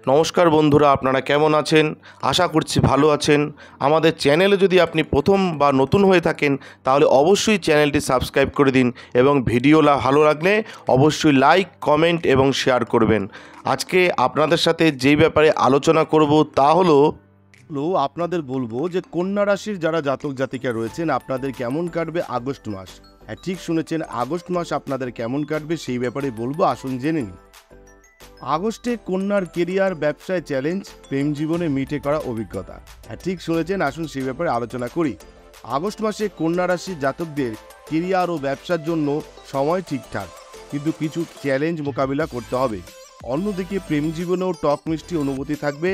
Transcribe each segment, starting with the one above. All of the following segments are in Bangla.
নমস্কার বন্ধুরা, আপনারা কেমন আছেন? আশা করছি ভালো আছেন। আমাদের চ্যানেলে যদি আপনি প্রথম বা নতুন হয়ে থাকেন তাহলে অবশ্যই চ্যানেলটি সাবস্ক্রাইব করে দিন এবং ভিডিও ভালো লাগলে অবশ্যই লাইক, কমেন্ট এবং শেয়ার করবেন। আজকে আপনাদের সাথে যেই ব্যাপারে আলোচনা করব তা হলো আপনাদের বলবো যে কন্যা রাশির যারা জাতক জাতিকা রয়েছেন আপনাদের কেমন কাটবে আগস্ট মাস। হ্যাঁ, ঠিক শুনেছেন, আগস্ট মাস আপনাদের কেমন কাটবে সেই ব্যাপারে বলবো, আসুন জেনে নিন। আগস্টে কন্যার কেরিয়ার, ব্যবসায় চ্যালেঞ্জ, প্রেম জীবনে মিটে করা অভিজ্ঞতা। হ্যাঁ, ঠিক শুনেছেন, আসুন সেই ব্যাপারে আলোচনা করি। আগস্ট মাসে কন্যা রাশির জাতকদের কেরিয়ার ও ব্যবসার জন্য সময় ঠিকঠাক, কিন্তু কিছু চ্যালেঞ্জ মোকাবিলা করতে হবে। অন্যদিকে প্রেম জীবনেও টক মিষ্টি অনুভূতি থাকবে।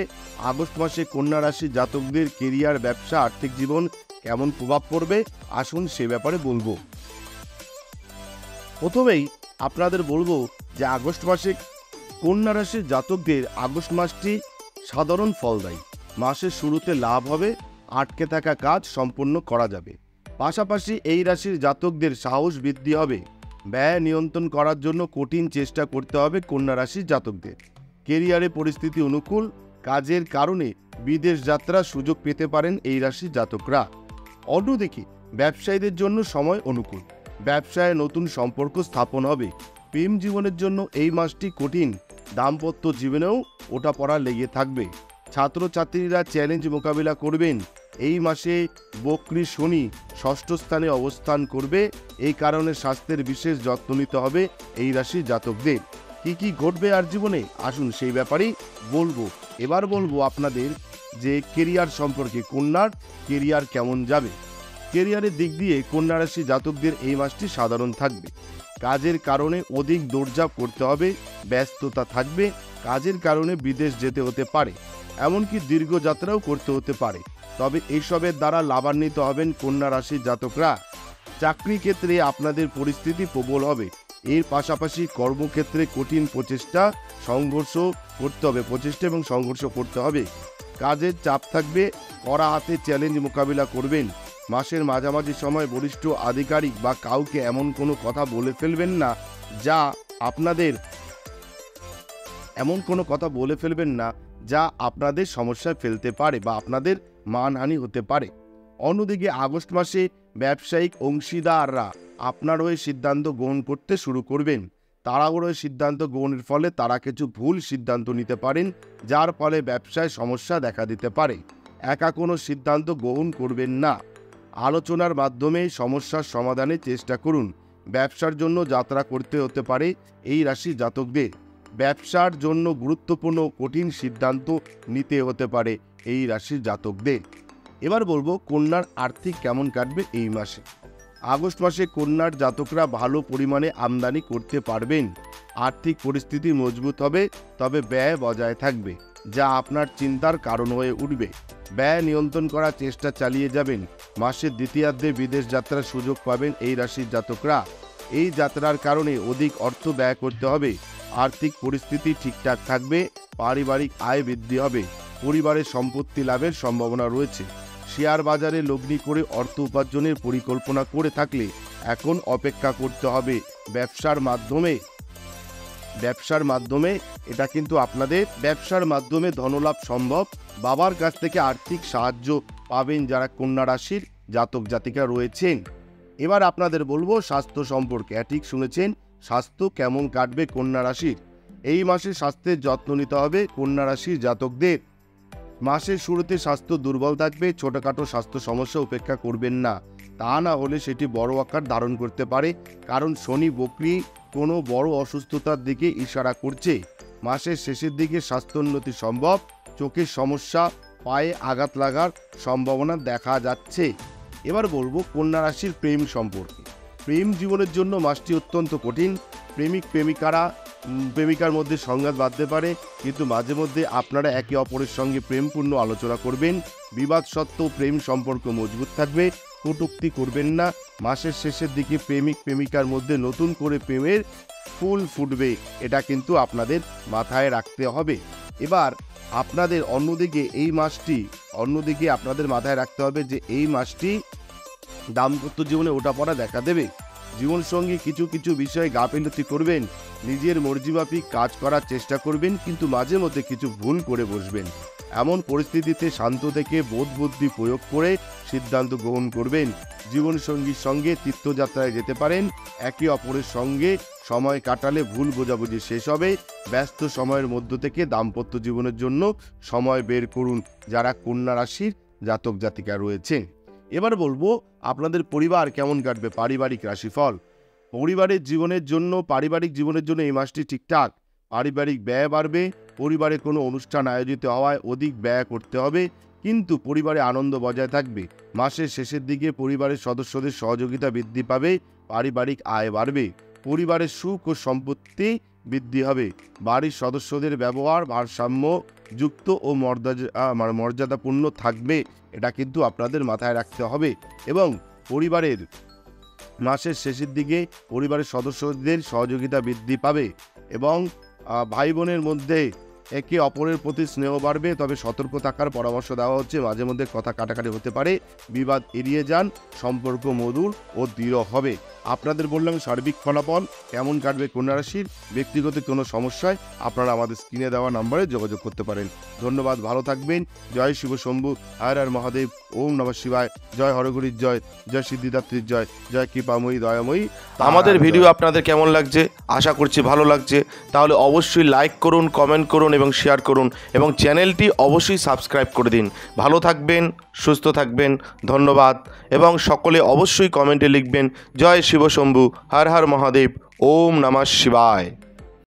আগস্ট মাসে কন্যা রাশির জাতকদের কেরিয়ার, ব্যবসা, আর্থিক জীবন কেমন প্রভাব পড়বে আসুন সে ব্যাপারে বলবো। প্রথমেই আপনাদের বলবো যে আগস্ট মাসে কন্যা রাশির জাতকদের আগস্ট মাসটি সাধারণ ফলদায়ী। মাসের শুরুতে লাভ হবে, আটকে থাকা কাজ সম্পূর্ণ করা যাবে। পাশাপাশি এই রাশির জাতকদের সাহস বৃদ্ধি হবে। ব্যয় নিয়ন্ত্রণ করার জন্য কঠিন চেষ্টা করতে হবে কন্যা রাশির জাতকদের। কেরিয়ারে পরিস্থিতি অনুকূল, কাজের কারণে বিদেশ যাত্রার সুযোগ পেতে পারেন এই রাশির জাতকরা। অন্যদিকে ব্যবসায়ীদের জন্য সময় অনুকূল, ব্যবসায় নতুন সম্পর্ক স্থাপন হবে। প্রেম জীবনের জন্য এই মাসটি কঠিন, দাম্পত্য জীবনেও ওঠাপড়া লেগে থাকবে। ছাত্রছাত্রীরা চ্যালেঞ্জ মোকাবিলা করবেন। এই মাসে বক্রী শনি ষষ্ঠ স্থানে অবস্থান করবে, এই কারণে স্বাস্থ্যের বিশেষ যত্ন নিতে হবে এই রাশির জাতকদের। কি ঘটবে আর জীবনে আসুন সেই ব্যাপারেই বলবো। এবার বলবো আপনাদের যে কেরিয়ার সম্পর্কে, কন্যার কেরিয়ার কেমন যাবে। কেরিয়ারের দিক দিয়ে কন্যা রাশি জাতকদের এই মাসটি সাধারণ থাকবে। কাজের কারণে অধিক দৌড়ঝাঁপ করতে হবে, ব্যস্ততা থাকবে। কাজের কারণে বিদেশ যেতে হতে পারে, এমনকি দীর্ঘ যাত্রাও করতে হতে পারে। তবে এইসবের দ্বারা লাভান্বিত হবেন কন্যা রাশির জাতকরা। চাকরি ক্ষেত্রে আপনাদের পরিস্থিতি প্রবল হবে। এর পাশাপাশি কর্মক্ষেত্রে কঠিন প্রচেষ্টা এবং সংঘর্ষ করতে হবে। কাজের চাপ থাকবে, কড়া হাতে চ্যালেঞ্জ মোকাবিলা করবেন। মাসের মাঝামাঝি সময় বরিষ্ঠ আধিকারিক বা কাউকে এমন কোনো কথা বলে ফেলবেন না যা আপনাদের সমস্যায় ফেলতে পারে বা আপনাদের মানহানি হতে পারে। অন্যদিকে আগস্ট মাসে ব্যবসায়িক অংশীদাররা আপনার হয়ে সিদ্ধান্ত গ্রহণ করতে শুরু করবেন। তাড়াহুড়োয় সিদ্ধান্ত গ্রহণের ফলে তারা কিছু ভুল সিদ্ধান্ত নিতে পারেন, যার ফলে ব্যবসায় সমস্যা দেখা দিতে পারে। একা কোনো সিদ্ধান্ত গ্রহণ করবেন না, আলোচনার মাধ্যমে সমস্যার সমাধানের চেষ্টা করুন। ব্যবসার জন্য যাত্রা করতে হতে পারে এই রাশি জাতকদের। ব্যবসার জন্য গুরুত্বপূর্ণ কঠিন সিদ্ধান্ত নিতে হতে পারে এই রাশির জাতকদের। এবার বলবো কন্যার আর্থিক কেমন কাটবে এই মাসে। আগস্ট মাসে কন্যার জাতকরা ভালো পরিমাণে আমদানি করতে পারবেন। আর্থিক পরিস্থিতি মজবুত হবে, তবে ব্যয় বজায় থাকবে, যা আপনার চিন্তার কারণ হয়ে উঠবে। ব্যয় নিয়ন্ত্রণ করার চেষ্টা চালিয়ে যাবেন। মাসের দ্বিতীয়ার্ধে বিদেশ যাত্রার সুযোগ পাবেন এই রাশির জাতকরা। এই যাত্রার কারণে অধিক অর্থ ব্যয় করতে হবে। আর্থিক পরিস্থিতি ঠিকঠাক থাকবে, পারিবারিক আয় বৃদ্ধি হবে, পরিবারের সম্পত্তি লাভের সম্ভাবনা রয়েছে। শেয়ার বাজারে লগ্নি করে অর্থ উপার্জনের পরিকল্পনা করে থাকলে এখন অপেক্ষা করতে হবে ব্যবসার মাধ্যমে এটা কিন্তু আপনাদের ব্যবসার মাধ্যমে ধনলাভ সম্ভব। বাবার কাছ থেকে আর্থিক সাহায্য পাবেন যারা কন্যা রাশির জাতক জাতিকা রয়েছেন। এবার আপনাদের বলবো স্বাস্থ্য সম্পর্কে। ঠিক শুনেছেন, স্বাস্থ্য কেমন কাটবে কন্যা রাশির। এই মাসে স্বাস্থ্যের যত্ন নিতে হবে কন্যা রাশির জাতকদের। মাসের শুরুতে স্বাস্থ্য দুর্বল থাকবে, ছোটখাটো স্বাস্থ্য সমস্যা উপেক্ষা করবেন না, তা না হলে সেটি বড় আকার ধারণ করতে পারে, কারণ শনি বক্রী কোনো বড় অসুস্থতার দিকে ইশারা করছে। মাসের শেষের দিকে স্বাস্থ্যোন্নতি সম্ভব, চোখের সমস্যা, পায়ে আঘাত লাগার সম্ভাবনা দেখা যাচ্ছে। এবার বলবো কন্যা রাশির প্রেম সম্পর্কে। প্রেম জীবনের জন্য মাসটি অত্যন্ত কঠিন। প্রেমিকার মধ্যে সংঘাত বাঁধতে পারে, কিন্তু মাঝে মধ্যে আপনারা একে অপরের সঙ্গে প্রেমপূর্ণ আলোচনা করবেন। বিবাদ সত্ত্বেও প্রেম সম্পর্ক মজবুত থাকবে, কটূক্তি করবেন না। মাসের শেষের দিকে প্রেমিকার মধ্যে নতুন করে প্রেমের ফুল ফুটবে, এটা কিন্তু আপনাদের মাথায় রাখতে হবে। এবার আপনাদের অন্যদিকে আপনাদের মাথায় রাখতে হবে যে এই মাসটি দাম্পত্য জীবনে ওঠাপড়া দেখা দেবে। জীবনসঙ্গী কিছু কিছু বিষয়ে গাফিলতি করবেন, নিজের মর্জিমাফিক কাজ করার চেষ্টা করবেন, কিন্তু মাঝে মধ্যে কিছু ভুল করে বসবেন। এমন পরিস্থিতিতে শান্ত থেকে বোধ বুদ্ধি প্রয়োগ করে সিদ্ধান্ত গ্রহণ করবেন। জীবনসঙ্গীর সঙ্গে তীর্থযাত্রায় যেতে পারেন। একে অপরের সঙ্গে সময় কাটালে ভুল বোঝাবুঝি শেষ হবে। ব্যস্ত সময়ের মধ্য থেকে দাম্পত্য জীবনের জন্য সময় বের করুন যারা কন্যা রাশির জাতক জাতিকা রয়েছেন। এবার বলবো আপনাদের পরিবার কেমন কাটবে, পারিবারিক রাশিফল। পারিবারিক জীবনের জন্য এই মাসটি ঠিকঠাক। পারিবারিক ব্যয় বাড়বে। পরিবারে কোনো অনুষ্ঠান আয়োজিত হওয়ায় অধিক ব্যয় করতে হবে, কিন্তু পরিবারে আনন্দ বজায় থাকবে। মাসের শেষের দিকে পরিবারের সদস্যদের সহযোগিতা বৃদ্ধি পাবে। পারিবারিক আয় বাড়বে। পরিবারের সুখ ও সম্পত্তি বৃদ্ধি হবে। বাড়ির সদস্যদের ব্যবহার ভারসাম্য যুক্ত ও মর্যাদাপূর্ণ থাকবে, এটা কিন্তু আপনাদের মাথায় রাখতে হবে। এবং পরিবারের মাসের শেষের দিকে পরিবারের সদস্যদের সহযোগিতা বৃদ্ধি পাবে এবং ভাই বোনের মধ্যে একে অপরের প্রতি স্নেহ বাড়বে। তবে সতর্ক থাকার পরামর্শ দেওয়া হচ্ছে, মাঝে মধ্যে কথা কাটাকাটি হতে পারে। বিবাদ এড়িয়ে যান, সম্পর্ক মধুর ও দৃঢ় হবে। আপনাদের বললাম সার্বিক ফলাফল কেমন কাটবে কন্যা রাশির। ব্যক্তিগত কোনো সমস্যায় আপনারা আমাদের স্ক্রিনে দেওয়া নম্বরে যোগাযোগ করতে পারেন। ধন্যবাদ, ভালো থাকবেন। জয় শিব শম্ভু, হর হর মহাদেব, ওম নমঃ শিবায়, জয় হরগুরির জয়, জয় সিদ্ধিদাত্রীর জয়, জয় কৃপাময়ী দয়াময়ী। আমাদের ভিডিও আপনাদের কেমন লাগছে, আশা করছি ভালো লাগছে। তাহলে অবশ্যই লাইক করুন, কমেন্ট করুন এবং শেয়ার করুন, এবং চ্যানেলটি অবশ্যই সাবস্ক্রাইব করে দিন। ভালো থাকবেন, সুস্থ থাকবেন, ধন্যবাদ। এবং সকলে অবশ্যই কমেন্টে লিখবেন জয় শিব শম্ভু, হর হর মহাদেব, ওম নমঃ শিবায়।